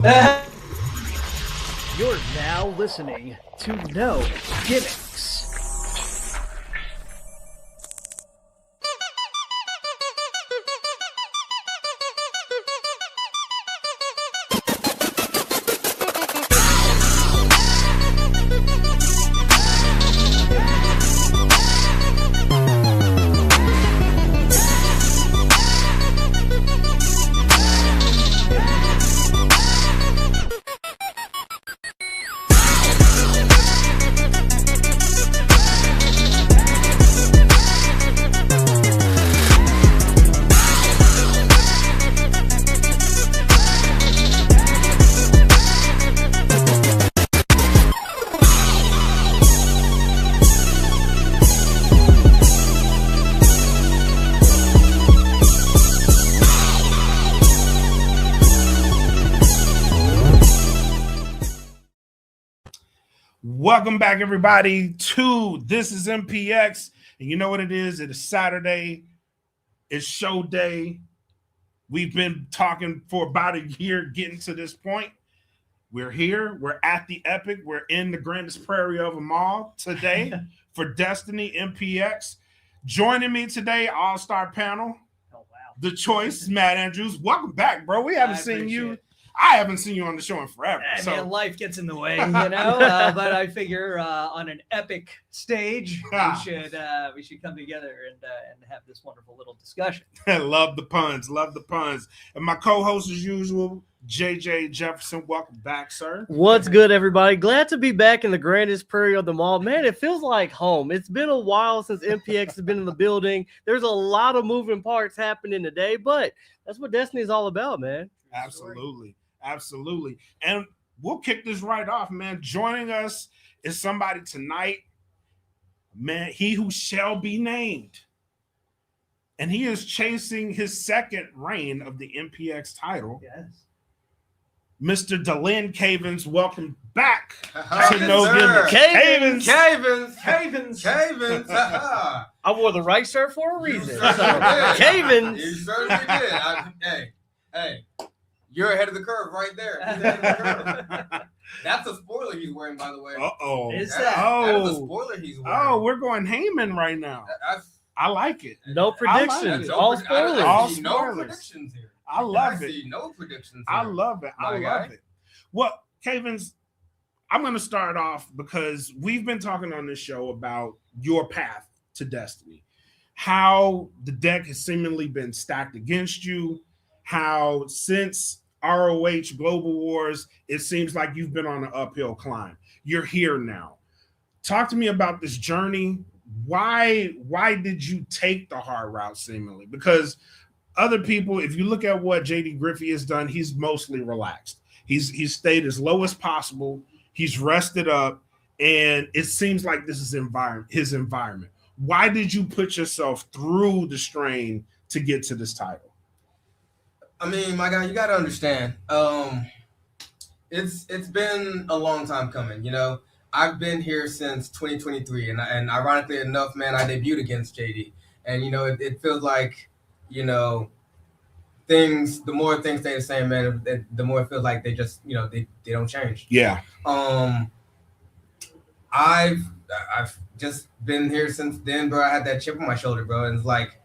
You're now listening to No Gimmicks. Welcome back, everybody, to This is MPX. And you know what it is? It is Saturday. It's show day. We've been talking for about a year getting to this point. We're here. We're at the Epic. We're in the grandest prairie of them all today for Destiny MPX. Joining me today, all-star panel. Oh, wow. The choice, Matt Andrews. Welcome back, bro. We haven't seen you. I haven't seen you on the show in forever. So man, life gets in the way, but I figure on an epic stage, we should come together and have this wonderful little discussion. Love the puns. And my co-host, as usual, JJ Jefferson. Welcome back, sir. What's good, everybody? Glad to be back in the grandest prairie of them all. Man, it feels like home. It's been a while since MPX has been in the building. There's a lot of moving parts happening today, but that's what Destiny is all about, man. Absolutely. And we'll kick this right off, man. Joining us is somebody tonight, man, he who shall be named. And he is chasing his second reign of the MPX title. Yes. Mr. Delin Cavens, welcome back to No Gimmicks. Cavens. I wore the right shirt for a reason. So, Cavens. You certainly did. Hey. You're ahead of the curve right there. That's a spoiler he's wearing, by the way. Uh-oh. Is that? That is a spoiler he's wearing. Oh, we're going Heyman right now. I like it. No predictions. All spoilers. No predictions here. I love it. No predictions I here. love it. Well, Cavens, I'm going to start off because we've been talking on this show about your path to Destiny. How the deck has seemingly been stacked against you. How since ROH Global Wars, it seems like you've been on an uphill climb. You're here now. Talk to me about this journey. Why did you take the hard route seemingly? Because other people, if you look at what JD Griffey has done, he's mostly relaxed. He's stayed as low as possible. He's rested up, and it seems like this is his environment. Why did you put yourself through the strain to get to this title? I mean, my guy, you got to understand. It's been a long time coming. You know, I've been here since 2023, and ironically enough, man, I debuted against JD, and you know, it feels like, you know, things. The more things stay the same, man, the more it feels like they just, you know, they don't change. Yeah. I've just been here since then, bro. I had that chip on my shoulder, bro, and it's like,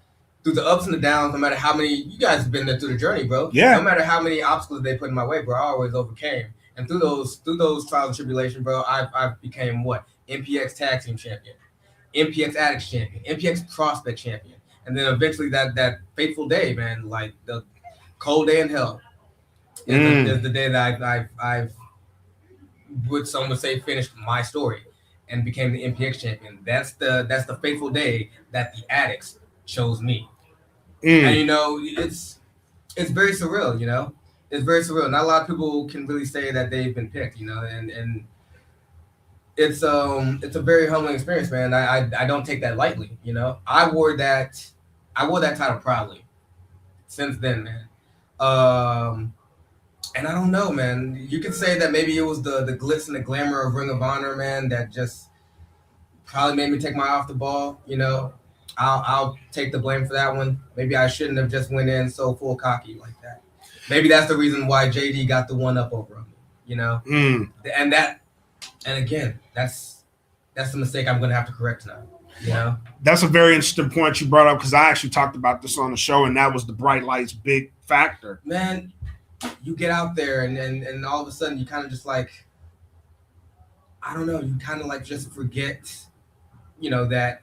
through the ups and the downs, no matter how many, you guys have been there through the journey, bro. Yeah. No matter how many obstacles they put in my way, bro, I always overcame. And through those trials and tribulations, bro, I became what? MPX Tag Team Champion, MPX Addicts Champion, MPX Prospect Champion. And then eventually that fateful day, man, like the cold day in hell, is the day that I've would some would say finished my story and became the MPX champion. That's the fateful day that the Addicts chose me. And you know, it's very surreal, you know. It's very surreal. Not a lot of people can really say that they've been picked, you know, and it's a very humbling experience, man. I don't take that lightly, you know. I wore that title proudly since then, man. And I don't know, man. You could say that maybe it was the glitz and the glamour of Ring of Honor, man, that just probably made me take my eye off the ball, you know. I'll take the blame for that one. Maybe I shouldn't have just went in so full cocky like that. Maybe that's the reason why JD got the one up over him, you know? And again, that's the mistake I'm going to have to correct now, you know? That's a very interesting point you brought up because I actually talked about this on the show, and that was the bright lights big factor. Man, you get out there and all of a sudden you kind of just like, I don't know, you kind of like just forget, you know, that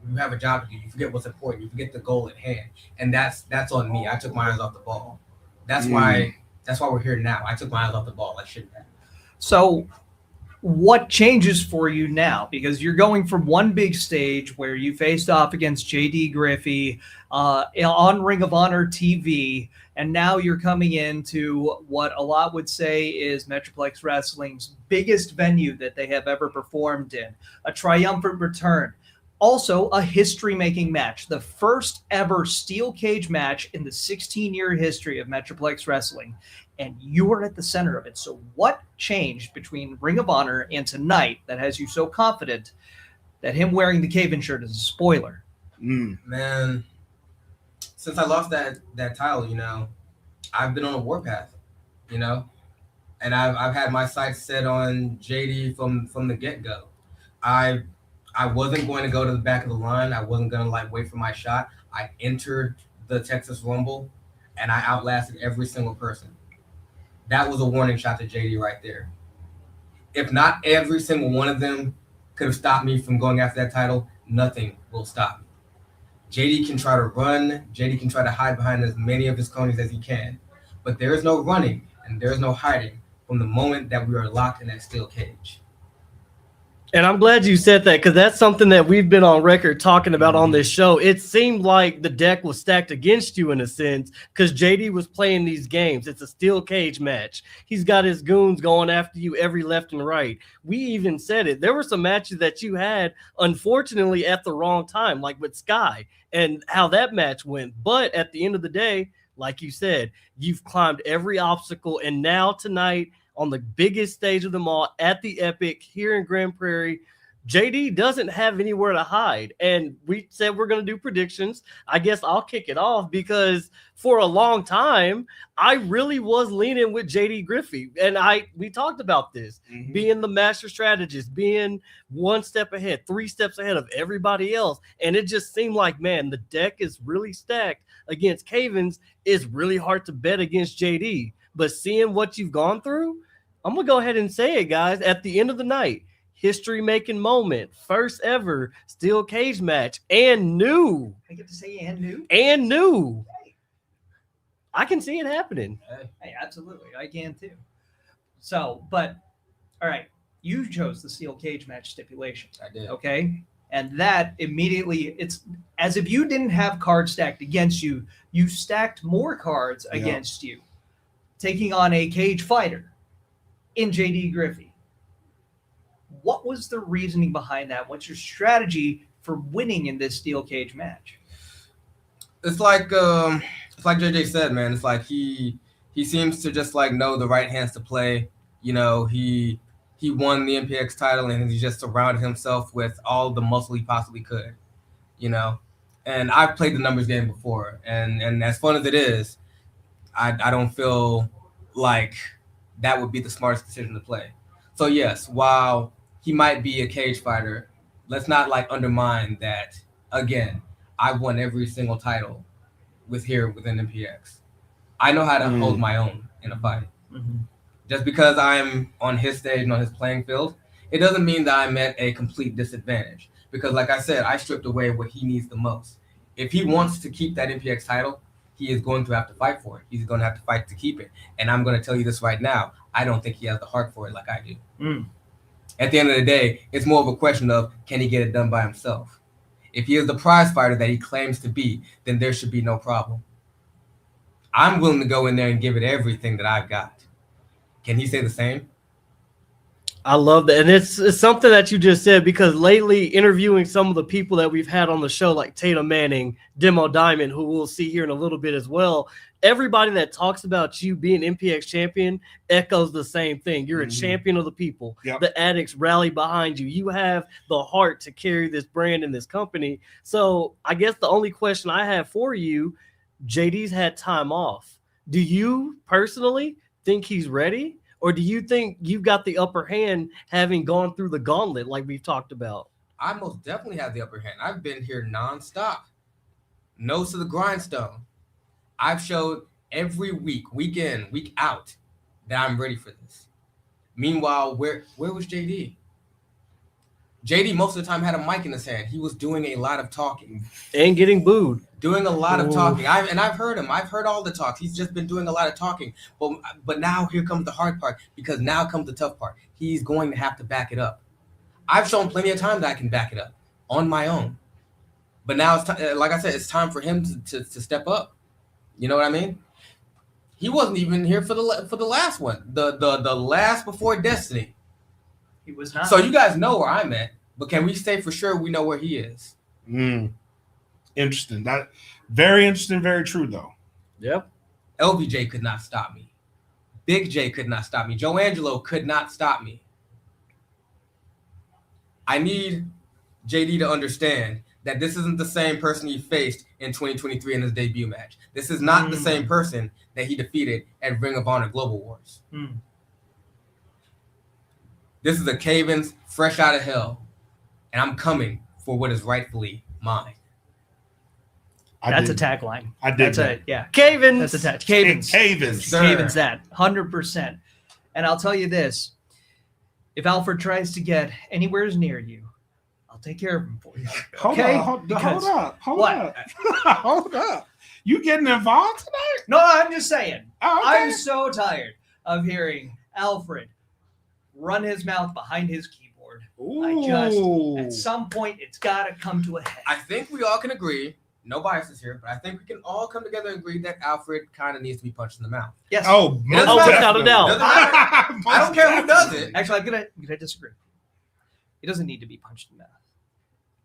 you have a job to do. You forget what's important. You forget the goal at hand. And that's on me. I took my eyes off the ball. That's why we're here now. I took my eyes off the ball. I shouldn't have. So what changes for you now? Because you're going from one big stage where you faced off against JD Griffey on Ring of Honor TV, and now you're coming into what a lot would say is Metroplex Wrestling's biggest venue that they have ever performed in, a triumphant return. Also, a history-making match, the first ever steel cage match in the 16-year history of Metroplex Wrestling, and you were at the center of it. So what changed between Ring of Honor and tonight that has you so confident that him wearing the Cave-In shirt is a spoiler? Man, since I lost that title, you know, I've been on a warpath, you know, and I've had my sights set on JD from the get-go. I wasn't going to go to the back of the line. I wasn't going to like wait for my shot. I entered the Texas Rumble and I outlasted every single person. That was a warning shot to JD right there. If not every single one of them could have stopped me from going after that title, nothing will stop me. JD can try to run. JD can try to hide behind as many of his cronies as he can. But there is no running and there is no hiding from the moment that we are locked in that steel cage. And I'm glad you said that because that's something that we've been on record talking about on this show. It seemed like the deck was stacked against you in a sense because JD was playing these games. It's a steel cage match. He's got his goons going after you every left and right. We even said it. There were some matches that you had, unfortunately, at the wrong time, like with Sky and how that match went. But at the end of the day, like you said, you've climbed every obstacle. And now tonight, on the biggest stage of them all at the Epic here in Grand Prairie, JD doesn't have anywhere to hide. And we said we're going to do predictions. I guess I'll kick it off because for a long time, I really was leaning with JD Griffey. And we talked about this, being the master strategist, being one step ahead, 3 steps ahead of everybody else. And it just seemed like, man, the deck is really stacked against Cave-Ins. It's really hard to bet against JD. But seeing what you've gone through, I'm going to go ahead and say it, guys. At the end of the night, history-making moment, first ever steel cage match, and new. I get to say and new? And new. Hey. I can see it happening. Hey, absolutely. I can too. So, but, all right. You chose the steel cage match stipulation. I did. Okay? And that immediately, it's as if you didn't have cards stacked against you. You stacked more cards against you, taking on a cage fighter in JD Griffey. What was the reasoning behind that? What's your strategy for winning in this steel cage match? It's like JJ said, man. It's like he seems to just like know the right hands to play. You know, he won the MPX title and he just surrounded himself with all the muscle he possibly could. You know, and I've played the numbers game before, and as fun as it is, I don't feel like that would be the smartest decision to play. So yes, while he might be a cage fighter, let's not like undermine that. Again, I've won every single title within MPX. I know how to hold my own in a fight. Just because I'm on his stage and on his playing field, it doesn't mean that I'm at a complete disadvantage. Because like I said, I stripped away what he needs the most. If he wants to keep that MPX title, he is going to have to fight for it. He's going to have to fight to keep it. And I'm going to tell you this right now. I don't think he has the heart for it like I do. At the end of the day, it's more of a question of, can he get it done by himself? If he is the prize fighter that he claims to be, then there should be no problem. I'm willing to go in there and give it everything that I've got. Can he say the same? I love that. And it's something that you just said, because lately interviewing some of the people that we've had on the show, like Tatum Manning, Demo Diamond, who we'll see here in a little bit as well, everybody that talks about you being MPX champion echoes the same thing. You're a champion of the people. The addicts rally behind you. You have the heart to carry this brand and this company. So I guess the only question I have for you, JD's had time off. Do you personally think he's ready? Or do you think you've got the upper hand having gone through the gauntlet like we've talked about? I most definitely have the upper hand. I've been here nonstop, nose to the grindstone. I've showed every week, week in, week out, that I'm ready for this. Meanwhile, where was JD? JD most of the time had a mic in his hand. He was doing a lot of talking. And getting booed. Doing a lot of talking. I've heard him. I've heard all the talks. He's just been doing a lot of talking. But now here comes the hard part, because now comes the tough part. He's going to have to back it up. I've shown plenty of time that I can back it up on my own. But now it's like I said, it's time for him to step up. You know what I mean? He wasn't even here for the last one, the last before Destiny. He was not. So you guys know where I'm at, but can we say for sure we know where he is? Interesting. That very interesting, very true though. Yep. LBJ could not stop me. Big J could not stop me. Joe Angelo could not stop me. I need JD to understand that this isn't the same person he faced in 2023 in his debut match. This is not the same person that he defeated at Ring of Honor Global Wars. This is a Cavens fresh out of hell, and I'm coming for what is rightfully mine. That's a tagline. I did. Cavens. That's a tag. Cavens. Cavens. Cavens that 100%. And I'll tell you this: if Alfred tries to get anywhere near you, I'll take care of him for you. Hold up. You getting involved tonight? No, I'm just saying. Oh, okay. I'm so tired of hearing Alfred run his mouth behind his keyboard. At some point, it's got to come to a head. I think we all can agree, no biases here, but I think we can all come together and agree that Alfred kind of needs to be punched in the mouth. Yes. without a doubt. I don't care who does it. Actually, I'm gonna disagree. He doesn't need to be punched in the mouth.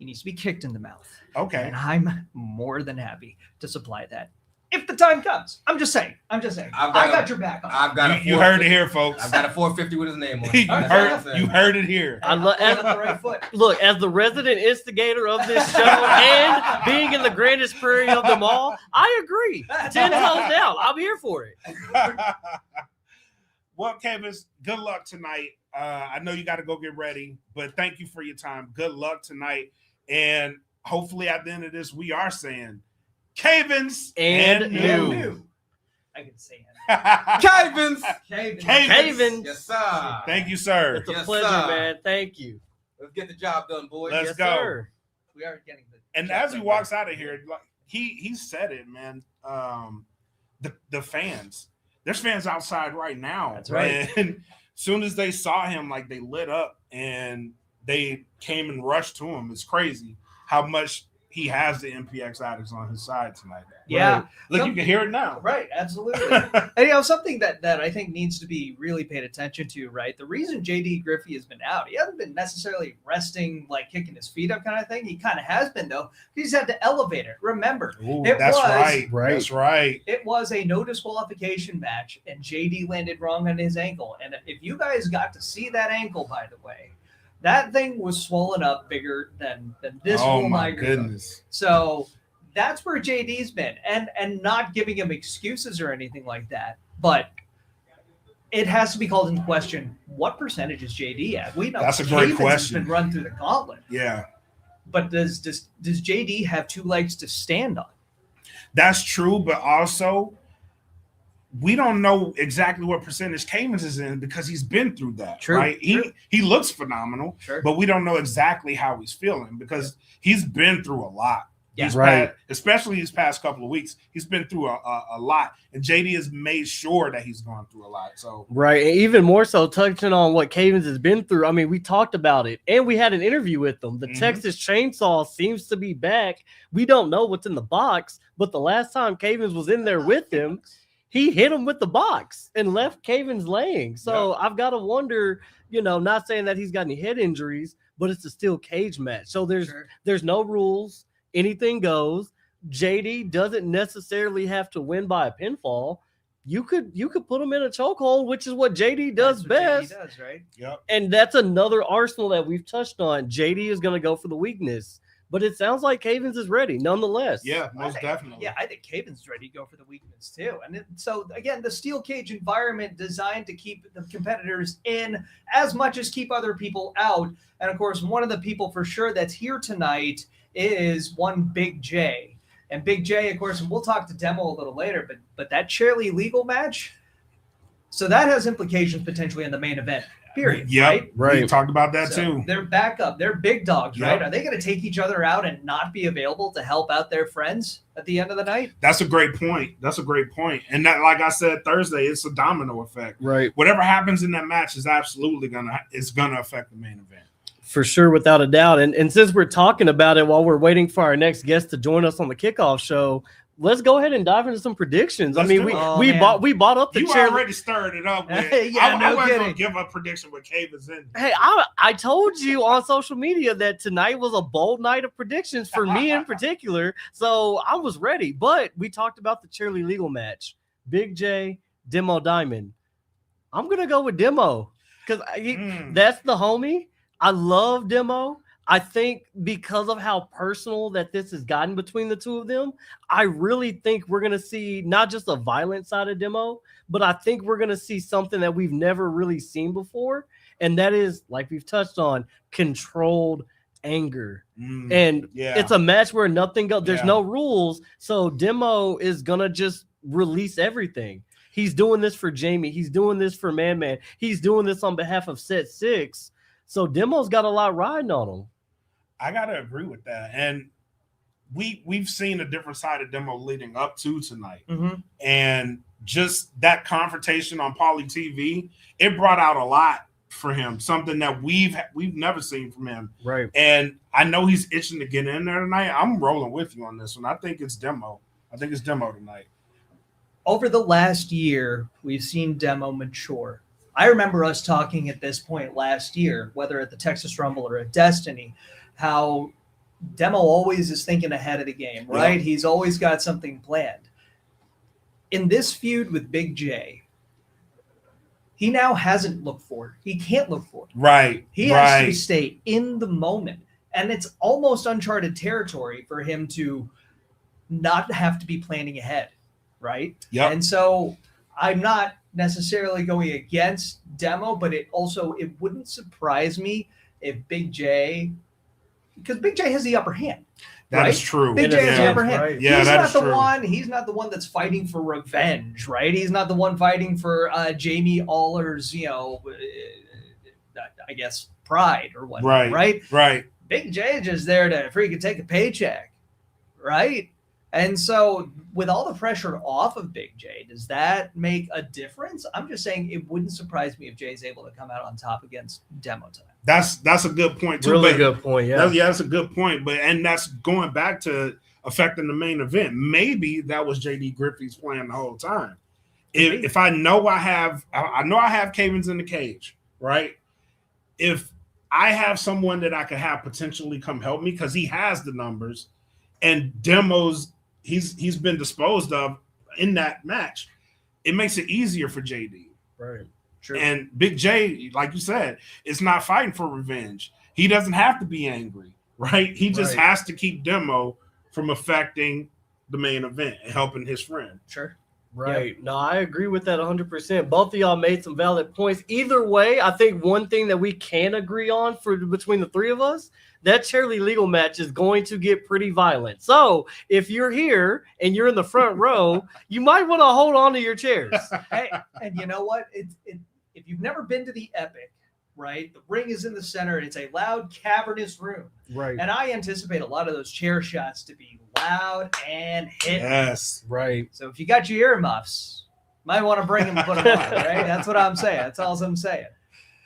He needs to be kicked in the mouth. Okay. And I'm more than happy to supply that if the time comes. I'm just saying. I got your back on it. You heard it here, folks. I've got a 450 with his name on it. You heard it here. Look, as the resident instigator of this show and being in the grandest prairie of them all, I agree. 10 toes down. I'm here for it. Well, Cavens, good luck tonight. I know you got to go get ready, but thank you for your time. Good luck tonight. And hopefully at the end of this, we are saying Cavens and new. I can say it. Cavens. Cavens. Yes, sir. Thank you, sir. It's a pleasure, man. Thank you. Let's get the job done, boys. Let's go. Sir. We are getting the. And as he walks out of here, like he said it, man. The fans. There's fans outside right now. That's right. And soon as they saw him, like they lit up and they came and rushed to him. It's crazy how much he has the MPX addicts on his side tonight. Yeah. Right. Look, you can hear it now. Right, absolutely. And something that I think needs to be really paid attention to, right? The reason JD Griffey has been out, he hasn't been necessarily resting, like kicking his feet up kind of thing. He kind of has been, though. He's had to elevate it. Remember, That's right. It was a no disqualification match, and JD landed wrong on his ankle. And if you guys got to see that ankle, by the way, that thing was swollen up bigger than this whole microphone. Goodness. So that's where JD's been, and not giving him excuses or anything like that. But it has to be called into question. What percentage is JD at? We know that's a great Cavens question. has been run through the gauntlet. Yeah. But does JD have two legs to stand on? That's true, but also we don't know exactly what percentage Cavens is in because he's been through that. True. Right? He looks phenomenal, but we don't know exactly how he's feeling because he's been through a lot. Yeah. Especially these past couple of weeks, he's been through a lot, and JD has made sure that he's gone through a lot. So right, and even more so, touching on what Cavens has been through. I mean, we talked about it, and we had an interview with them. The Texas Chainsaw seems to be back. We don't know what's in the box, but the last time Cavens was in there with him, he hit him with the box and left Cavens laying. So I've got to wonder, not saying that he's got any head injuries, but it's a steel cage match. So there's no rules. Anything goes. JD doesn't necessarily have to win by a pinfall. You could put him in a chokehold, which is what JD does best. JD does, right? Yep. And that's another arsenal that we've touched on. JD is going to go for the weakness, but it sounds like Cavens is ready nonetheless. Yeah, most definitely. Yeah, I think Caven's ready to go for the weakness too. And so again, the steel cage environment designed to keep the competitors in as much as keep other people out. And of course, one of the people for sure that's here tonight is one Big J. And Big J, of course, and we'll talk to Demo a little later, but that Charlie legal match, so that has implications potentially in the main event. Period. Yep. Right. We talked about that So too. they're back up. They're big dogs, Yep. right? Are they going to take each other out and not be available to help out their friends at the end of the night? That's a great point. And that, like I said Thursday, it's a domino effect. Right. Whatever happens in that match is absolutely gonna affect the main event. For sure, without a doubt. And since we're talking about it while we're waiting for our next guest to join us on the kickoff show, let's go ahead and dive into some predictions. Let's I mean, do we it. we bought up the You chair. already stirred it up. With, Yeah, I no wasn't gonna kidding. give a prediction with Cavens in. Hey, I told you on social media that tonight was a bold night of predictions for me in particular. So I was ready. But we talked about the Charlie Legal match. Big J, Demo Diamond. I'm going to go with Demo because that's the homie. I love Demo. I think because of how personal that this has gotten between the two of them, I really think we're going to see not just a violent side of Demo, but I think we're going to see something that we've never really seen before. And that is, like we've touched on, controlled anger. And it's a match where nothing goes. There's no rules. So Demo is going to just release everything. He's doing this for Jamie. He's doing this for Man. He's doing this on behalf of Set 6. So Demo's got a lot riding on him. I gotta agree with that, and we've seen a different side of Demo leading up to tonight, and just that confrontation on Pauly TV, it brought out a lot for him, something that we've never seen from him. Right. And I know he's itching to get in there tonight. I'm rolling with you on this one. I think it's Demo. Tonight. Over the last year, we've seen Demo mature. I remember us talking at this point last year, whether at the Texas Rumble or at Destiny, how Demo always is thinking ahead of the game, right? Yeah. He's always got something planned. In this feud with Big J, he now hasn't looked forward. He can't look forward. Right. He has to stay in the moment. And it's almost uncharted territory for him to not have to be planning ahead, right? Yeah. And so I'm not necessarily going against Demo, but it wouldn't surprise me if Big J, because Big J has the upper hand. That is true. Big J has the upper hand. Right. Yeah, He's not the one that's fighting for revenge, right? He's not the one fighting for Jamie Aller's, I guess, pride or whatnot, right? Right. Big J is just there to freaking take a paycheck, right? And so with all the pressure off of Big J, does that make a difference? I'm just saying it wouldn't surprise me if Jay's able to come out on top against Demo tonight. That's a good point too. Really good point, yeah. That's a good point. And that's going back to affecting the main event. Maybe that was JD Griffey's plan the whole time. If I know I have Cavens in the cage, right? If I have someone that I could have potentially come help me because he has the numbers, and Demo's he's been disposed of in that match, it makes it easier for JD. Right. Sure. And Big J, like you said, is not fighting for revenge. He doesn't have to be angry, right? He just has to keep Demo from affecting the main event and helping his friend. Sure. Right. Yep. No, I agree with that 100%. Both of y'all made some valid points. Either way, I think one thing that we can agree on between the three of us, that Charlie Legal match is going to get pretty violent. So if you're here and you're in the front row, you might want to hold on to your chairs. Hey, and you know what? If you've never been to the Epic, right? The ring is in the center. It's a loud, cavernous room. Right. And I anticipate a lot of those chair shots to be loud and hit. Yes. Right. So if you got your earmuffs, might want to bring them and put them on, right? That's what I'm saying. That's all I'm saying.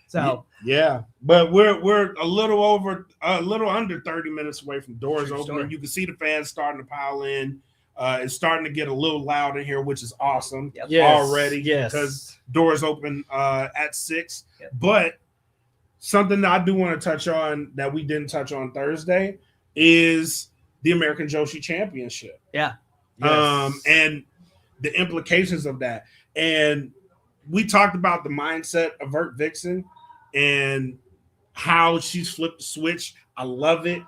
So yeah, but we're a little under 30 minutes away from doors opening. You can see the fans starting to pile in. It's starting to get a little loud in here, which is awesome already. Yes. Because doors open at 6. Yep. But something that I do want to touch on that we didn't touch on Thursday is the American Joshi Championship. Yeah. Yes. And the implications of that. And we talked about the mindset of Vert Vixen and how she's flipped the switch. I love it.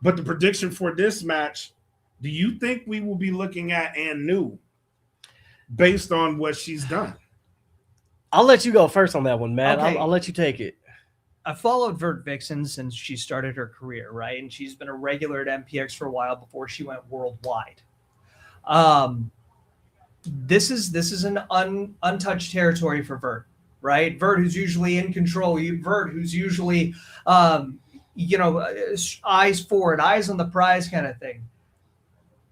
But the prediction for this match, do you think we will be looking at Anu based on what she's done? I'll let you go first on that one, Matt. Okay. I'll let you take it. I followed Vert Vixen since she started her career, right? And she's been a regular at MPX for a while before she went worldwide. This is an untouched territory for Vert, right? Vert, who's usually in control. Vert, who's usually, eyes forward, eyes on the prize kind of thing.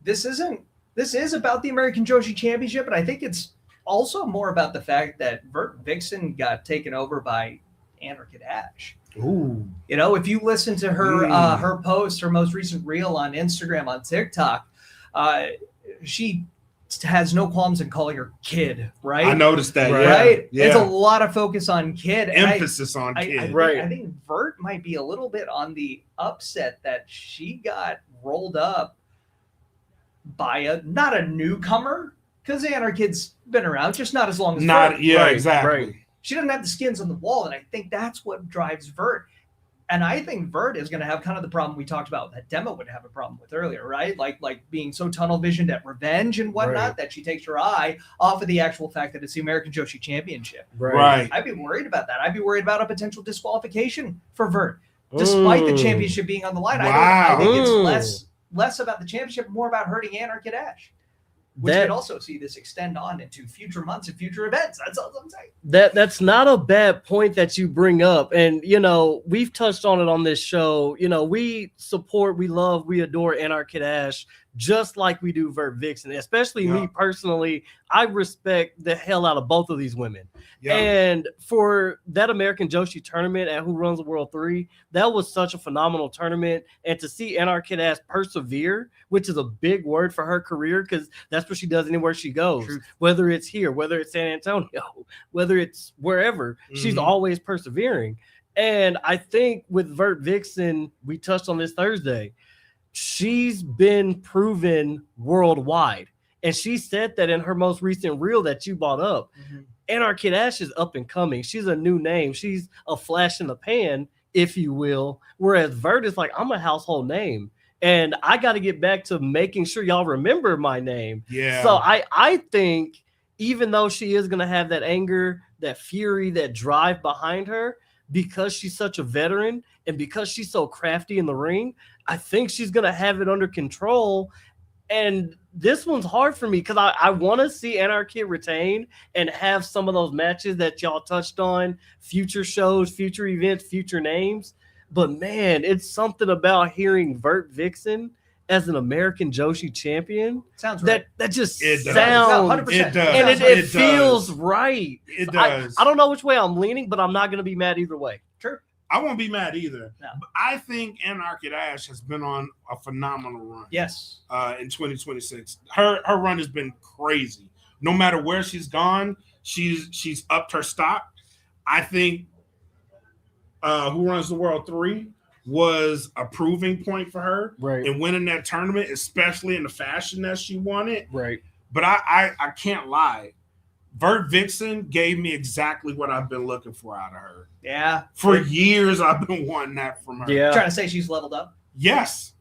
This is about the American Joshi Championship, but I think it's also more about the fact that Vert Vixen got taken over by Anarchy Ash. Ooh. If you listen to her her post, her most recent reel on Instagram, on TikTok, she has no qualms in calling her kid, right? I noticed that, right? Yeah. It's a lot of focus on kid. Emphasis on kid. I think Vert might be a little bit on the upset that she got rolled up by not a newcomer, because Anarchy's been around, just not as long as Vert. Exactly. Right. She doesn't have the skins on the wall, and I think that's what drives Vert. And I think Vert is going to have kind of the problem we talked about that Demo would have a problem with earlier, right? Like being so tunnel visioned at revenge and whatnot that she takes her eye off of the actual fact that it's the American Joshi Championship. Right. I'd be worried about that. I'd be worried about a potential disqualification for Vert, despite the championship being on the line. Wow. I think it's less about the championship, more about hurting Anarchy Ash. Which could also see this extend on into future months and future events. That's all I'm saying. That's not a bad point that you bring up. And, we've touched on it on this show. We support, we love, we adore Anarchy Ash just like we do Vert Vixen. Especially me personally, I respect the hell out of both of these women. Yeah. And for that American Joshi tournament at Who Runs the World 3, that was such a phenomenal tournament. And to see Anarchy Ash persevere, which is a big word for her career, because that's what she does anywhere she goes. True. Whether it's here, whether it's San Antonio, whether it's wherever, she's always persevering. And I think with Vert Vixen, we touched on this Thursday, she's been proven worldwide. And she said that in her most recent reel that you brought up. Anarchy Ash is up and coming. She's a new name. She's a flash in the pan, if you will. Whereas Vert is like, I'm a household name. And I got to get back to making sure y'all remember my name. Yeah. So I think even though she is going to have that anger, that fury, that drive behind her, because she's such a veteran and because she's so crafty in the ring, I think she's going to have it under control. And this one's hard for me because I want to see Anarchy retain and have some of those matches that y'all touched on, future shows, future events, future names. But, man, it's something about hearing Vert Vixen as an American Joshi champion. Sounds right. That just it does. sounds. 100%. It does. And it does. feels right. It does. I don't know which way I'm leaning, but I'm not going to be mad either way. Sure. I won't be mad either. No. But I think Anarchy Ash has been on a phenomenal run. Yes. In 2026. Her run has been crazy. No matter where she's gone, she's upped her stock. I think Who Runs the World 3 was a proving point for her. Right. And winning that tournament, especially in the fashion that she won it. Right. But I can't lie. Vert Vixen gave me exactly what I've been looking for out of her. Yeah. For years, I've been wanting that from her. Yeah. Trying to say she's leveled up? Yes.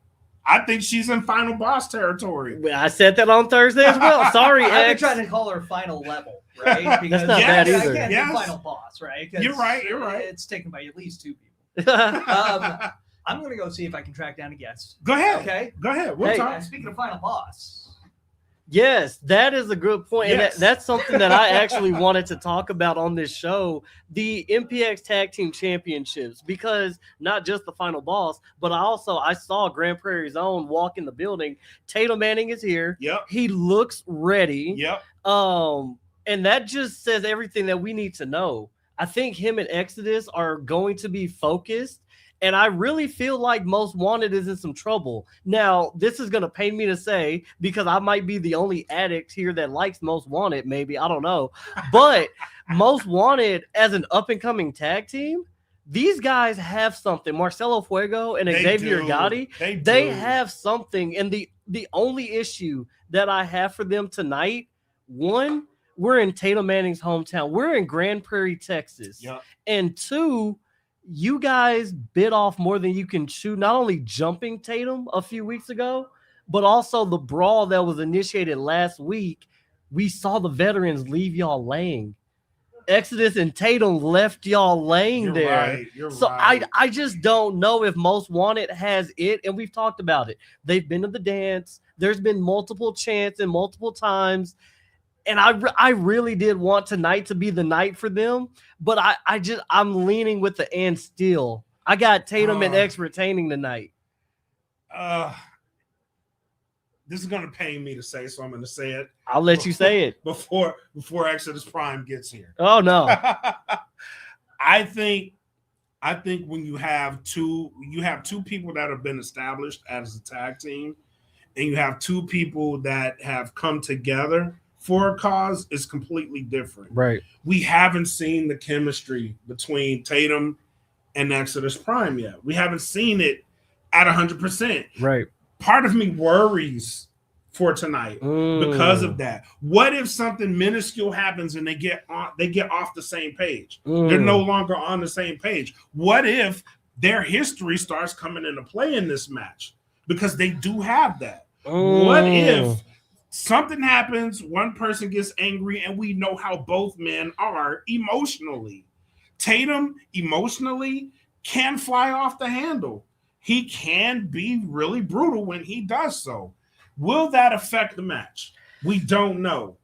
I think she's in final boss territory. I said that on Thursday as well. Sorry, I've been X. trying to call her final level, right? Because That's not bad either. I can't Yes. do final boss, right? 'Cause You're right. It's taken by at least two people. I'm going to go see if I can track down a guest. Go ahead. Okay. Go ahead. We'll Hey, talk. Speaking of final boss. Yes, that is a good point. Yes. And that's something that I actually wanted to talk about on this show, the MPX Tag Team Championships, because not just the final boss, but I saw Grand Prairie's own walk in the building. Tatum Manning is here. Yep. He looks ready. Yep. And that just says everything that we need to know. I think him and Exodus are going to be focused. And I really feel like Most Wanted is in some trouble. Now, this is going to pain me to say because I might be the only addict here that likes Most Wanted, maybe. I don't know. But Most Wanted as an up-and-coming tag team, these guys have something. Marcelo Fuego and Xavier Gotti, they have something. And the only issue that I have for them tonight, one, we're in Tatum Manning's hometown. We're in Grand Prairie, Texas. Yep. And two, you guys bit off more than you can chew, not only jumping Tatum a few weeks ago, but also the brawl that was initiated last week. We saw the veterans leave y'all laying. Exodus and Tatum left y'all laying You're there. right. You're So right. I just don't know if Most Wanted has it, and we've talked about it. They've been to the dance. There's been multiple chants and multiple times. And I really did want tonight to be the night for them, but I'm leaning with the and still. I got Tatum and X retaining tonight. This is gonna pain me to say, so I'm gonna say it. I'll let you say it before Exodus Prime gets here. Oh no. I think when you have two people that have been established as a tag team, and you have two people that have come together for a cause, is completely different. Right. We haven't seen the chemistry between Tatum and Exodus Prime yet. We haven't seen it at 100%. Right. Part of me worries for tonight because of that. What if something minuscule happens and they get off the same page? They're no longer on the same page. What if their history starts coming into play in this match? Because they do have that. What if something happens, one person gets angry, and we know how both men are emotionally? Tatum emotionally can fly off the handle. He can be really brutal when he does so. Will that affect the match? We don't know.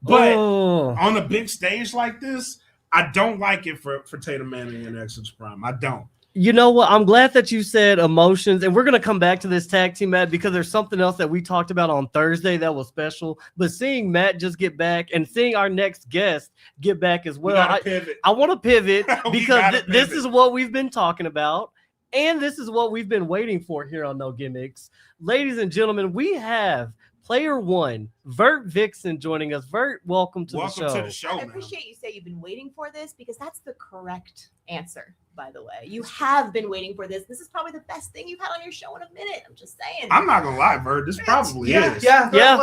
But on a big stage like this, I don't like it for Tatum Manning and Exodus Prime. I don't. You know what? I'm glad that you said emotions, and we're going to come back to this tag team, Matt, because there's something else that we talked about on Thursday that was special. But seeing Matt just get back and seeing our next guest get back as well, I want to pivot because this is what we've been talking about. And this is what we've been waiting for here on No Gimmicks. Ladies and gentlemen, we have player one, Vert Vixen, joining us. Vert, welcome to the show. I appreciate you say you've been waiting for this, because that's the correct answer, by the way. You have been waiting for this. This is probably the best thing you've had on your show in a minute. I'm just saying. I'm not going to lie, Vert. This probably is. Yeah. I'm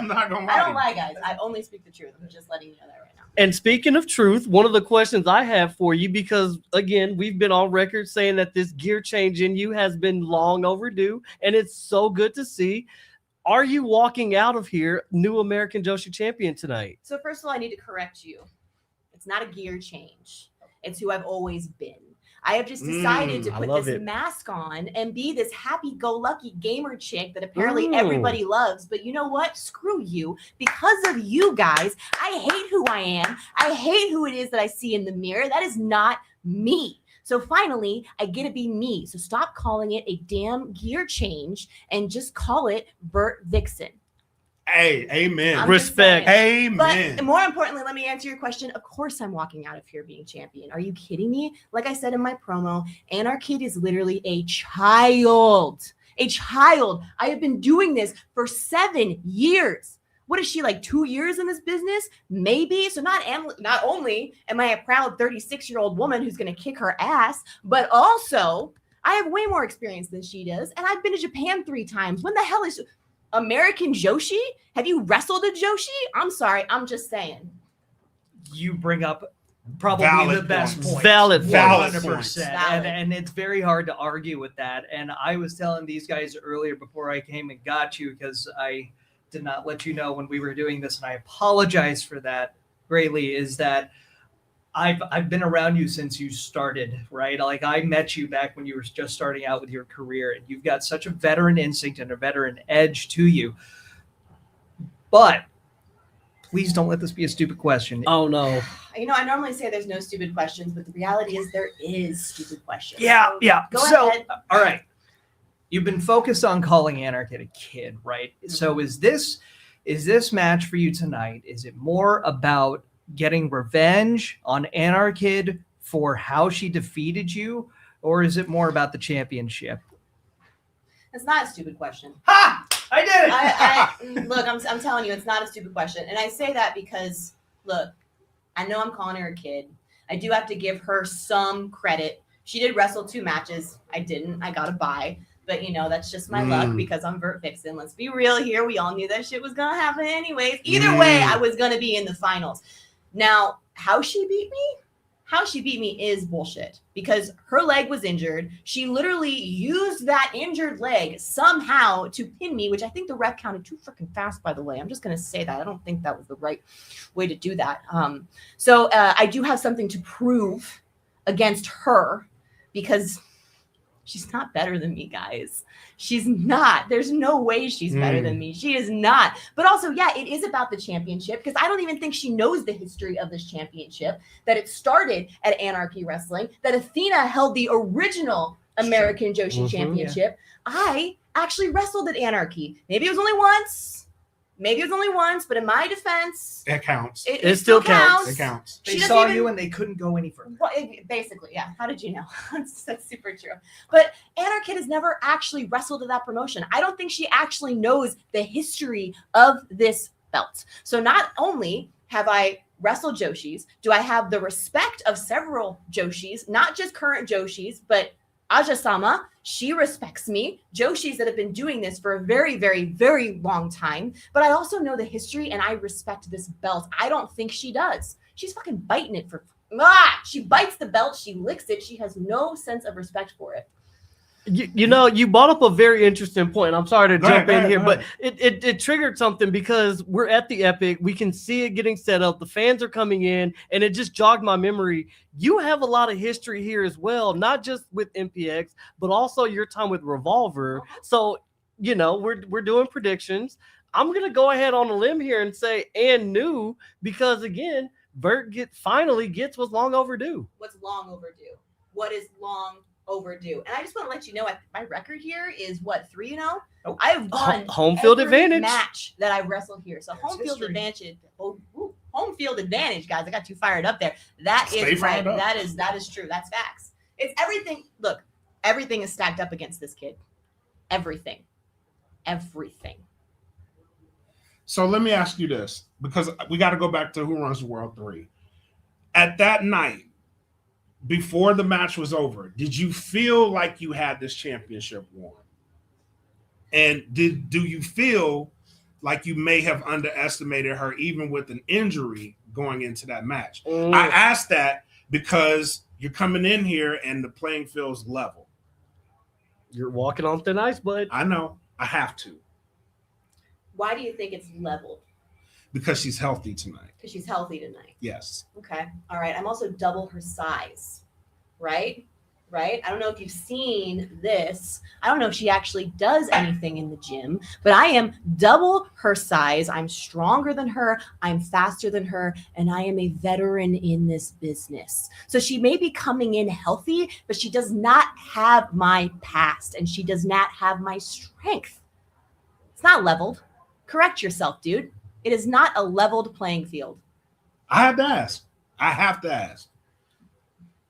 not going to lie. I don't lie, guys. I only speak the truth. I'm just letting you know that right now. And speaking of truth, one of the questions I have for you, because again, we've been on record saying that this gear change in you has been long overdue, and it's so good to see. Are you walking out of here new American Joshi champion tonight? So first of all, I need to correct you. It's not a gear change. It's who I've always been. I have just decided to put this mask on and be this happy-go-lucky gamer chick that apparently everybody loves. But you know what? Screw you. Because of you guys, I hate who I am. I hate who it is that I see in the mirror. That is not me. So finally, I get to be me. So stop calling it a damn gear change and just call it Vert Vixen. Hey, amen. Respect. Amen. But more importantly, let me answer your question. Of course, I'm walking out of here being champion. Are you kidding me? Like I said in my promo, Anarkid is literally a child. A child. I have been doing this for 7 years. What is she, like 2 years in this business? Maybe. So not only am I a proud 36-year-old woman who's going to kick her ass, but also I have way more experience than she does. And I've been to Japan 3 times. When the hell is American Joshi? Have you wrestled a Joshi? I'm sorry. I'm just saying. You bring up probably the best point. Valid 100%. And it's very hard to argue with that. And I was telling these guys earlier before I came and got you, because I did not let you know when we were doing this, and I apologize for that greatly, is that I've been around you since you started, right? Like I met you back when you were just starting out with your career, and you've got such a veteran instinct and a veteran edge to you. But please don't let this be a stupid question. Oh no. You know, I normally say there's no stupid questions, but the reality is there is stupid questions. Yeah. Go ahead. All right. You've been focused on calling Anarkid a kid, right? Mm-hmm. So is this match for you tonight? Is it more about getting revenge on Anarkid for how she defeated you, or is it more about the championship? It's not a stupid question. Ha! I did it! Look, I'm telling you, it's not a stupid question. And I say that because, look, I know I'm calling her a kid. I do have to give her some credit. She did wrestle 2 matches. I didn't. I got a bye. But, you know, that's just my luck because I'm Vert Vixen. Let's be real here. We all knew that shit was going to happen anyways. Either way, I was going to be in the finals. Now, how she beat me? how she beat me is bullshit because her leg was injured. She literally used that injured leg somehow to pin me, which I think the ref counted too freaking fast, by the way. I'm just going to say that. I don't think that was the right way to do that. So I do have something to prove against her because she's not better than me, guys. She's not. There's no way she's better than me. She is not. But also, yeah, it is about the championship because I don't even think she knows the history of this championship, that it started at Anarchy Wrestling, that Athena held the original American Joshi Championship. Yeah. I actually wrestled at Anarchy. Maybe it was only once, but in my defense, it counts. It still counts. It counts. They saw you and they couldn't go any further. Well, basically, yeah. How did you know? That's super true. But Anarchy has never actually wrestled at that promotion. I don't think she actually knows the history of this belt. So not only have I wrestled Joshis, do I have the respect of several Joshis, not just current Joshis, but Aja-sama, she respects me. Joshis that have been doing this for a very, very, very long time. But I also know the history and I respect this belt. I don't think she does. She's fucking biting it for... She bites the belt. She licks it. She has no sense of respect for it. You know, you brought up a very interesting point. I'm sorry to jump in here, but it triggered something because we're at the Epic. We can see it getting set up. The fans are coming in, and it just jogged my memory. You have a lot of history here as well, not just with MPX, but also your time with Revolver. So, you know, we're doing predictions. I'm going to go ahead on a limb here and say and new because, again, Bert finally gets what's long overdue. What's long overdue? What is long overdue? And I just want to let you know, my record here is what, 3-0? Oh, I have won home field advantage match that I've wrestled here. So home field advantage. Home field advantage, guys. I got you fired up there. That is right. That is true. That's facts. It's everything. Look, everything is stacked up against this kid. Everything. So let me ask you this, because we got to go back to Who Runs the World 3. At that night, before the match was over, did you feel like you had this championship won? And do you feel like you may have underestimated her even with an injury going into that match? I asked that because you're coming in here and the playing field's level. You're walking on thin ice, bud. I know. I have to. Why do you think it's leveled? Because she's healthy tonight. Because she's healthy tonight. Yes. Okay. All right. I'm also double her size. Right? I don't know if you've seen this. I don't know if she actually does anything in the gym, but I am double her size. I'm stronger than her. I'm faster than her. And I am a veteran in this business. So she may be coming in healthy, but she does not have my past and she does not have my strength. It's not leveled. Correct yourself, dude. It is not a leveled playing field. I have to ask.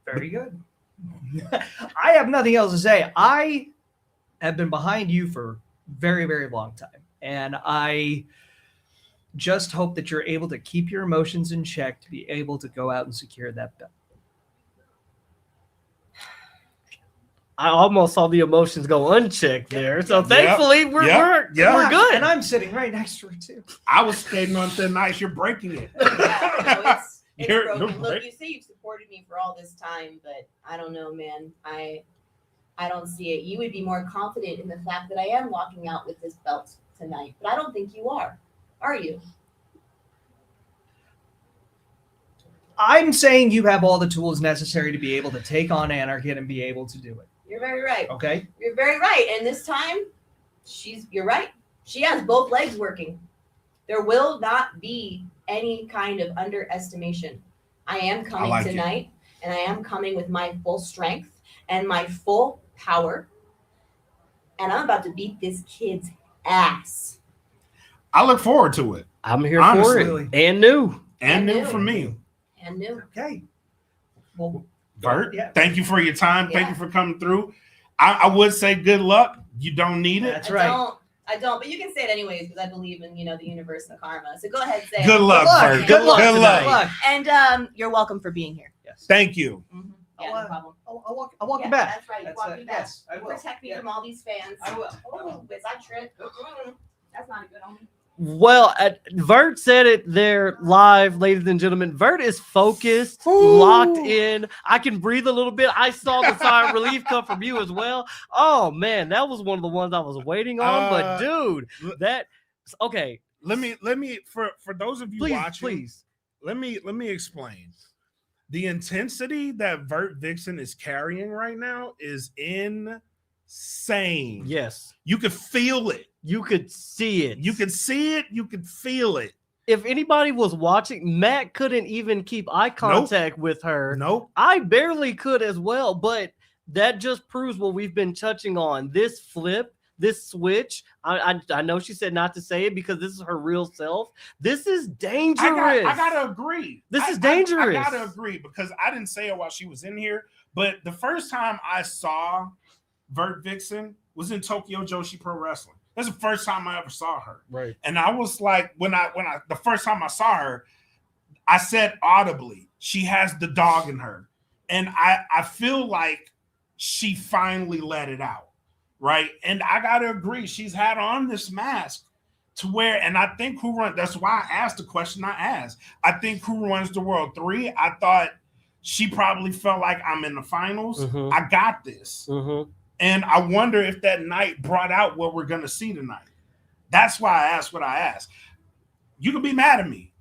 Very good. I have nothing else to say. I have been behind you for a very, very long time. And I just hope that you're able to keep your emotions in check to be able to go out and secure that belt. I almost saw the emotions go unchecked there. So thankfully, we're good. And I'm sitting right next to her, too. I was skating on thin ice. You're breaking it. Yeah, it's broken. Look, you say you've supported me for all this time, but I don't know, man. I don't see it. You would be more confident in the fact that I am walking out with this belt tonight, but I don't think you are you? I'm saying you have all the tools necessary to be able to take on Anarchy and be able to do it. You're very right. Okay? You're very right. And this time, you're right. She has both legs working. There will not be any kind of underestimation. I am coming tonight, and I am coming with my full strength and my full power. And I'm about to beat this kid's ass. I look forward to it. I'm here for it. And new. And new for me. And new. Okay. Well, Bert, thank you for your time. Thank you for coming through. I would say good luck. You don't need it. That's right. I don't, but you can say it anyways because I believe in, the universe and the karma. So go ahead and say good luck, Bert. Good luck. And you're welcome for being here. Yes. Thank you. Mm-hmm. Yeah, no problem. I'll walk you back. That's right. You walk me back. Yes, I will. Protect me from all these fans. I will. Oh, is that trip? That's not a good omen. Well, Vert said it there live, ladies and gentlemen. Vert is focused, locked in. I can breathe a little bit. I saw the sigh of relief come from you as well. Oh man, that was one of the ones I was waiting on. But dude, okay. Let me for those of you watching, please. Let me explain. The intensity that Vert Vixen is carrying right now is insane. Yes. You could feel it. You could see it. You could see it. You could feel it. If anybody was watching, Matt couldn't even keep eye contact with her. Nope. I barely could as well, but that just proves what we've been touching on. This flip, this switch. I know she said not to say it because this is her real self. This is dangerous. I gotta agree. This is dangerous. I gotta agree because I didn't say it while she was in here, but the first time I saw Vert Vixen was in Tokyo Joshi Pro Wrestling. That's the first time I ever saw her. Right. And I was like, when I the first time I saw her, I said audibly, she has the dog in her. And I feel like she finally let it out. Right. And I gotta agree, she's had on this mask to where, and I think that's why I asked the question I asked. I think Who Runs the World 3, I thought she probably felt like I'm in the finals. Mm-hmm. I got this. Mm-hmm. And I wonder if that night brought out what we're going to see tonight. That's why I asked what I asked. You can be mad at me.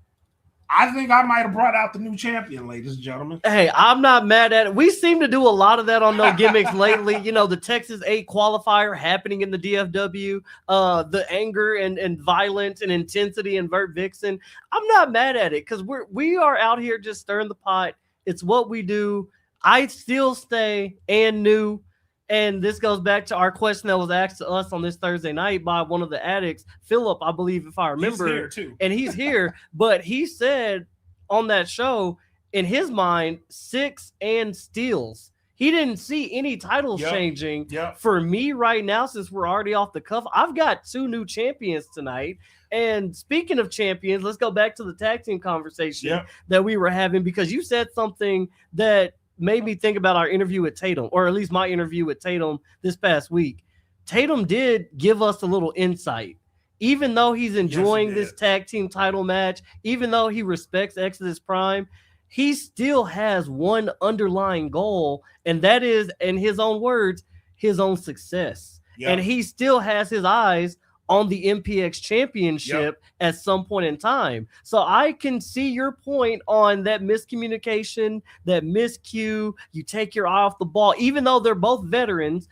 I think I might have brought out the new champion, ladies and gentlemen. Hey, I'm not mad at it. We seem to do a lot of that on No Gimmicks lately. You know, the Texas 8 qualifier happening in the DFW, the anger and violence and intensity in Vert Vixen. I'm not mad at it because we are out here just stirring the pot. It's what we do. I still stay and new. And this goes back to our question that was asked to us on this Thursday night by one of the addicts, Philip, I believe, if I remember. He's here too. And he's here. But he said on that show, in his mind, 6 and steals. He didn't see any titles changing. For me right now, since we're already off the cuff, I've got 2 new champions tonight. And speaking of champions, let's go back to the tag team conversation that we were having, because you said something that made me think about our interview with Tatum, or at least my interview with Tatum this past week. Tatum did give us a little insight. Even though he's enjoying this tag team title match, even though he respects Exodus Prime, he still has one underlying goal, and that is, in his own words, his own success. And he still has his eyes on the MPX championship at some point in time. So I can see your point on that miscommunication, that miscue. You take your eye off the ball, even though they're both veterans.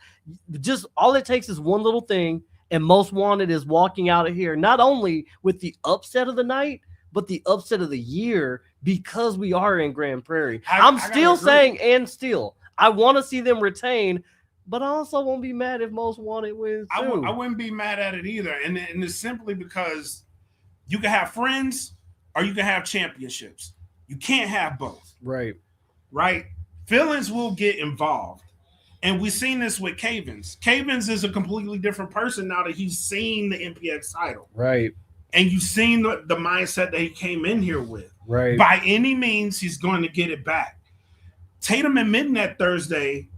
Just all it takes is one little thing, and Most Wanted is walking out of here, not only with the upset of the night, but the upset of the year, because we are in Grand Prairie. I'm still saying, and still, I want to see them retain, but I also won't be mad if Most Wanted wins too. I wouldn't be mad at it either. And it's simply because you can have friends or you can have championships. You can't have both. Right. Right? Feelings will get involved. And we've seen this with Cavens. Cavens is a completely different person now that he's seen the MPX title. Right. And you've seen the mindset that he came in here with. Right. By any means, he's going to get it back. Tatum admitting that Thursday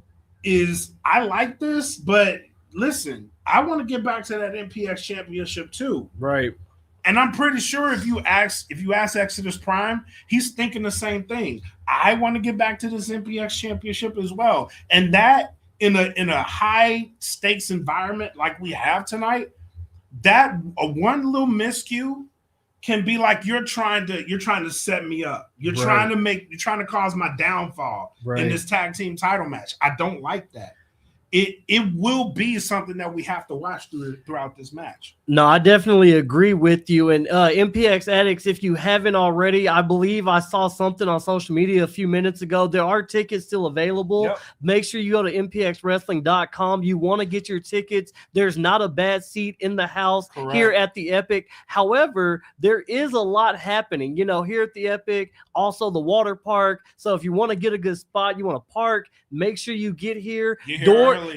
is, I like this, but listen, I want to get back to that MPX championship too. Right. And I'm pretty sure if you ask Exodus Prime, he's thinking the same thing. I want to get back to this MPX championship as well. And that in a high stakes environment like we have tonight, that a one little miscue can be like you're trying to set me up. You're trying to cause my downfall in this tag team title match. I don't like that. It will be something that we have to watch throughout this match. No, I definitely agree with you. And MPX Addicts, if you haven't already, I believe I saw something on social media a few minutes ago. There are tickets still available. Yep. Make sure you go to mpxwrestling.com. You want to get your tickets. There's not a bad seat in the house here at the Epic. However, there is a lot happening, here at the Epic, also the water park. So if you want to get a good spot, you want to park, make sure you get here.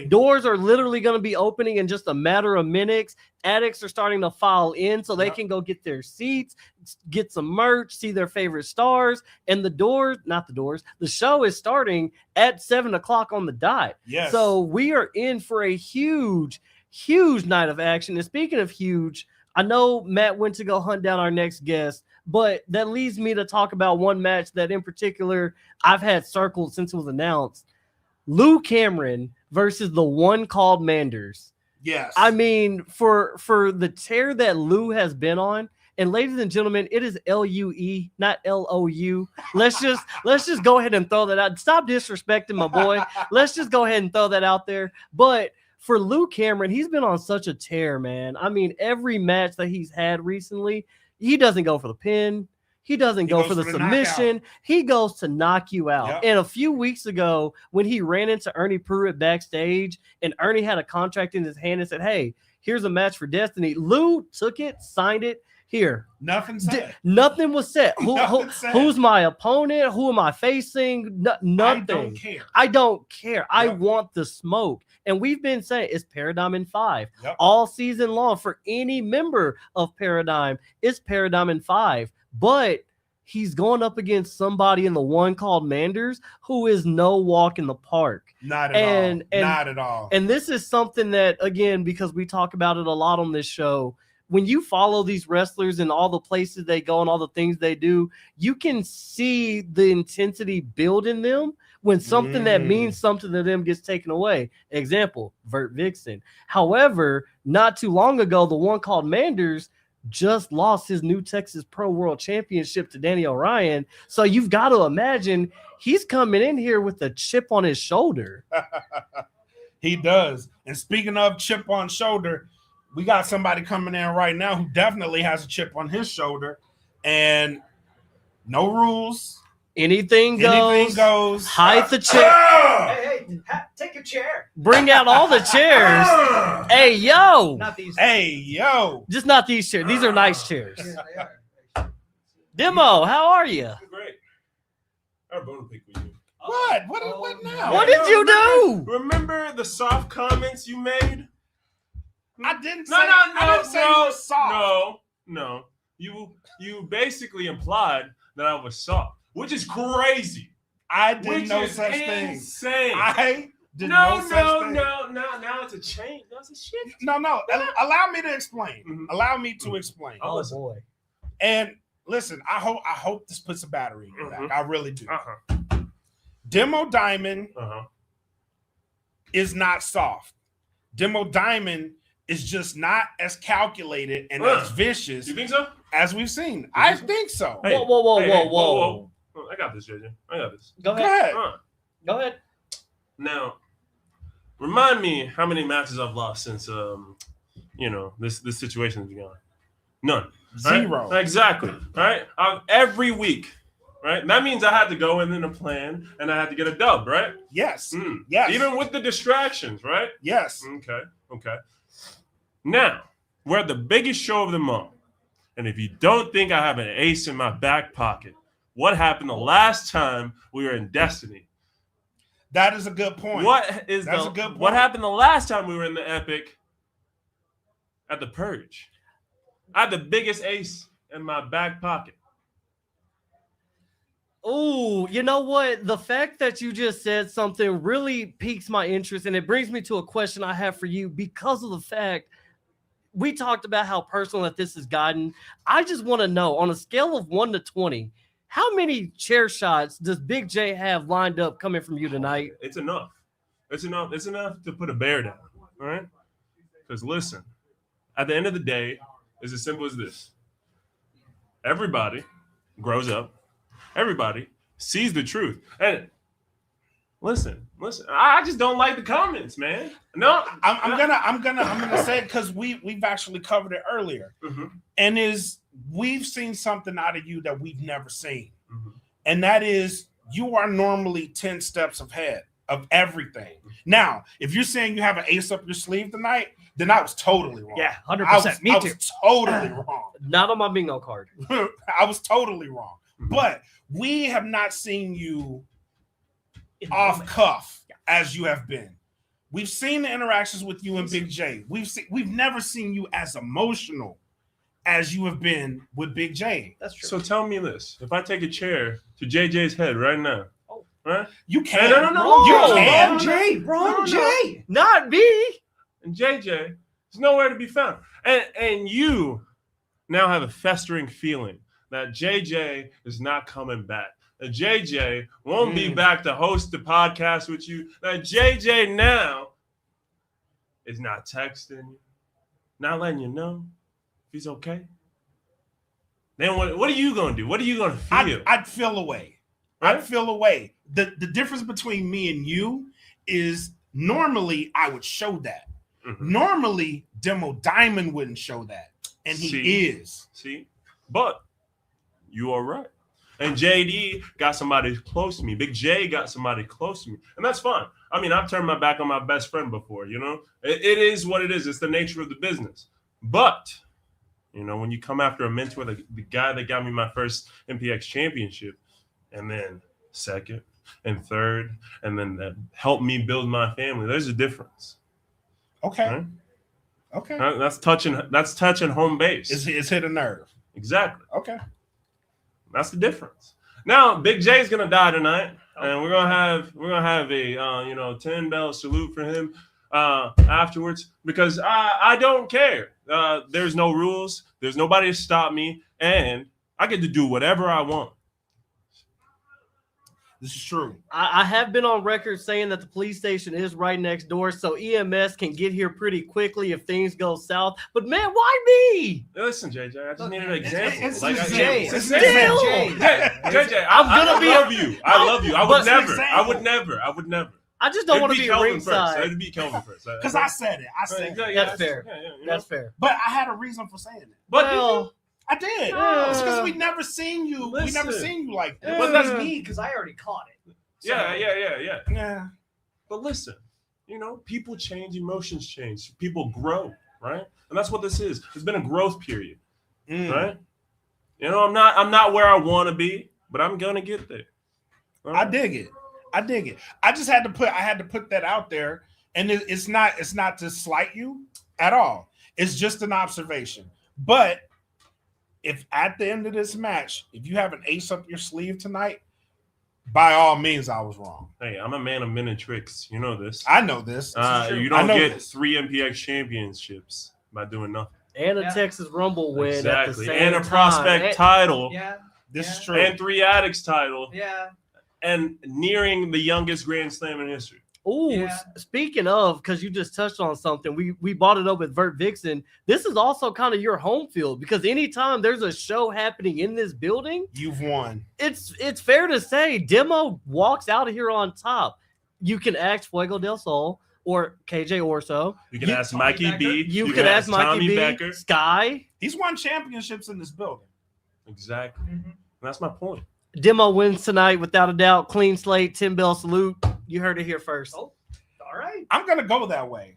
Doors are literally going to be opening in just a matter of minutes. Addicts are starting to file in so they can go get their seats, get some merch, see their favorite stars. And the show is starting at 7:00 on the dot. Yes. So we are in for a huge, huge night of action. And speaking of huge, I know Matt went to go hunt down our next guest, but that leads me to talk about one match that in particular I've had circled since it was announced. Lou Cameron versus the one called Manders. Yes. I mean, for the tear that Lou has been on, and ladies and gentlemen, it is L-U-E, not L-O-U. Let's just go ahead and throw that out. Stop disrespecting my boy. Let's just go ahead and throw that out there. But for Lou Cameron, he's been on such a tear, man. I mean, every match that he's had recently, he doesn't go for the pin. He doesn't go for the submission. Knockout. He goes to knock you out. Yep. And a few weeks ago, when he ran into Ernie Pruitt backstage, and Ernie had a contract in his hand and said, hey, here's a match for Destiny. Lou took it, signed it. Here. Nothing said. Nothing was said. Who's my opponent? Who am I facing? Nothing. I don't care. I want the smoke. And we've been saying it's Paradigm in 5 all season long for any member of Paradigm. It's Paradigm in 5. But he's going up against somebody in the one called Manders who is no walk in the park. Not at all. And this is something that, again, because we talk about it a lot on this show, when you follow these wrestlers and all the places they go and all the things they do, you can see the intensity build in them when something that means something to them gets taken away. Example, Vert Vixen. However, not too long ago, the one called Manders just lost his new Texas Pro World Championship to Danny O'Ryan. So you've got to imagine he's coming in here with a chip on his shoulder. He does. And speaking of chip on shoulder, we got somebody coming in right now who definitely has a chip on his shoulder, and no rules. Anything goes. Hide the chair. Hey, take a chair. Bring out all the chairs. Hey, yo. Not these. Hey, yo. Just not these chairs. These are nice chairs. Demo, how are you? Great. I have a bone to pick with you. What now? What did you do? Remember the soft comments you made? I didn't say you were soft. No. You basically implied that I was soft, which is crazy. I did no such thing. Insane. I did no such thing. No. Now it's a change. Now it's a shit. No. Allow me to explain. Mm-hmm. Allow me to explain. Oh boy. And listen, I hope this puts a battery in your back. I really do. Uh-huh. Demo Diamond is not soft. Demo Diamond is just not as calculated and as vicious. You think so? As we've seen. I think so. Hey, whoa. I got this, JJ. I got this. Go ahead. Go ahead. Now, remind me how many matches I've lost since this situation has begun. None. Zero. Right? Exactly. Right? Every week. Right? That means I had to go in a plan and I had to get a dub, right? Yes. Yes. Even with the distractions, right? Yes. Okay. Now, we're at the biggest show of them all. And if you don't think I have an ace in my back pocket, what happened the last time we were in Destiny? That is a good point. That's a good point. What happened the last time we were in the Epic at the Purge? I had the biggest ace in my back pocket. Oh, you know what? The fact that you just said something really piques my interest, and it brings me to a question I have for you because of the fact we talked about how personal that this has gotten. I just want to know, on a scale of 1 to 20, how many chair shots does Big J have lined up coming from you tonight? It's enough. It's enough to put a bear down, all right? Because listen, at the end of the day, it's as simple as this. Everybody grows up. Everybody sees the truth. And listen. I just don't like the comments, man. No, I'm gonna say it because we've actually covered it earlier, and we've seen something out of you that we've never seen, and that is you are normally 10 steps ahead of everything. Now, if you're saying you have an ace up your sleeve tonight, then I was totally wrong. Yeah, 100%. Me too. I was totally wrong. Not on my bingo card. I was totally wrong. But we have not seen you off cuff as you have been. We've seen the interactions with you and Big J. We've never seen you as emotional as you have been with Big J. That's true. So tell me this: if I take a chair to JJ's head right now, right? You can. No. You can. Wrong J. Not me. And JJ, He's nowhere to be found. And you now have a festering feeling that JJ is not coming back. That JJ won't be back to host the podcast with you. That JJ now is not texting you, not letting you know if he's okay. Then what are you going to do? What are you going to feel? I'd feel away. Right? I'd feel away. The difference between me and you is normally I would show that. Mm-hmm. Normally, Demo Diamond wouldn't show that. And he is. See? But you are right. And JD got somebody close to me. Big J got somebody close to me. And that's fine. I mean, I've turned my back on my best friend before, you know? It is what it is. It's the nature of the business. But, you know, when you come after a mentor, the guy that got me my first MPX championship, and then second and third, and then that helped me build my family, there's a difference. Okay. Right? Okay. That's touching home base. It's hit a nerve. Exactly. Okay. That's the difference. Now, Big J's gonna die tonight, and we're gonna have a 10-bell salute for him afterwards, because I don't care. There's no rules. There's nobody to stop me, and I get to do whatever I want. This is true. I have been on record saying that the police station is right next door, so EMS can get here pretty quickly if things go south. But man, why me? Listen, JJ, I just needed an example. It's Like, just I- Jay. It's It's just just Jay. Jay. Hey, JJ, I'm gonna I be love you. I love you. I but- would never. example. I would never. I just don't want to It'd be Kelvin ringside. First. It'd be Kelvin first. Because I said it. I said it. That's fair. Yeah, you know? That's fair. But I had a reason for saying it. But Well, I did. Yeah. It's because we never seen you. We never Listen. seen you like that. But that's me because I already caught it. So- yeah. Yeah. But listen, you know, people change, emotions change, people grow, right? And that's what this is. It's been a growth period, right? You know, I'm not where I want to be, but I'm gonna get there. All I right? dig it. I just had to put that out there, and it's not to slight you at all. It's just an observation. But if at the end of this match, if you have an ace up your sleeve tonight, by all means, I was wrong. Hey, I'm a man of many tricks. You know this. I know this. You I don't know get this. 3 MPX championships by doing nothing. and a Yeah. Texas Rumble win at the Exactly. same And a time. prospect And- title, Yeah. This Yeah. is true. and 3 addicts title, Yeah. and nearing the youngest Grand Slam in history. Ooh, Yeah. Speaking of, because you just touched on something, we brought it up with Vert Vixen. This is also kind of your home field, because anytime there's a show happening in this building, You've won. it's fair to say Demo walks out of here on top. You can ask Fuego del Sol or KJ Orso. You can ask Tommy Mikey Becker. B. You can ask Mikey Tommy B, Becker. Sky. He's won championships in this building. Exactly. Mhm. That's my point. Demo wins tonight without a doubt. Clean slate, 10-bell salute. You heard it here first. Oh, all right. I'm gonna go that way.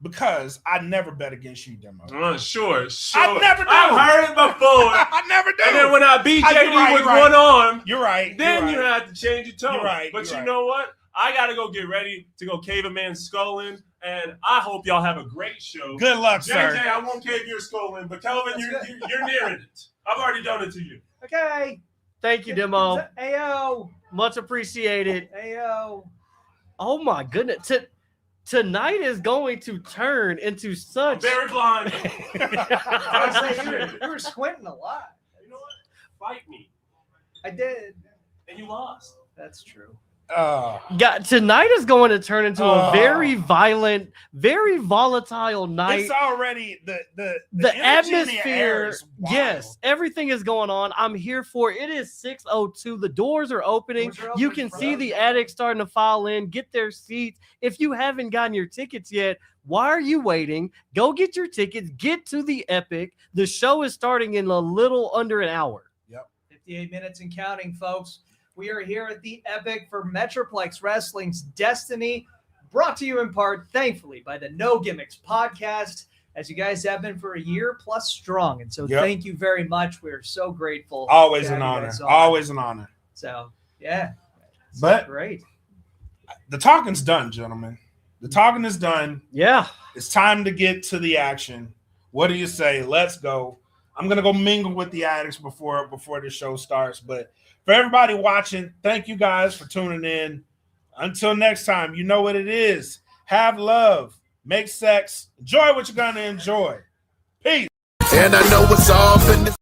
Because I never bet against you, Demo. Sure. I never do. I've heard it before. I never do. And then when I beat You're JD right, with you're right. one arm, You're right. then you're you right. had to change your tone. You're right, But you're you right. know what? I got to go get ready to go cave a man's skull in. And I hope y'all have a great show. Good luck, JJ, sir. I won't cave your skull in, but Kelvin, you're nearing it. I've already done it to you. Okay. Thank you, Demo. Ayo. Much appreciated. Ayo. Oh my goodness. Tonight is going to turn into such. Very blind. I was saying, you were squinting a lot. You know what? Fight me. I did. And you lost. That's true. Tonight is going to turn into a Oh. very violent, very volatile night. It's already the The energy in the air atmosphere, is wild. yes, everything is going on. I'm here for it. It is 6:02. The doors are opening. Doors are You opening can see for the us. addicts starting to file in, get their seats. If you haven't gotten your tickets yet, why are you waiting? Go get your tickets. Get to the Epic. The show is starting in a little under an hour. 58 minutes and counting, folks. We are here at the Epic for Metroplex Wrestling's Destiny, brought to you in part, thankfully, by the No Gimmicks podcast, as you guys have been for a year plus strong. And so Yep. thank you very much. We're so grateful. Always to an have you honor. guys on. Always an honor. So, yeah. But Great. the talking's done, gentlemen. The talking is done. Yeah. It's time to get to the action. What do you say? Let's go. I'm gonna go mingle with the addicts before the show starts. But for everybody watching, thank you guys for tuning in. Until next time, you know what it is. Have love, make sex, enjoy what you're gonna enjoy. Peace. And I know it's all in this.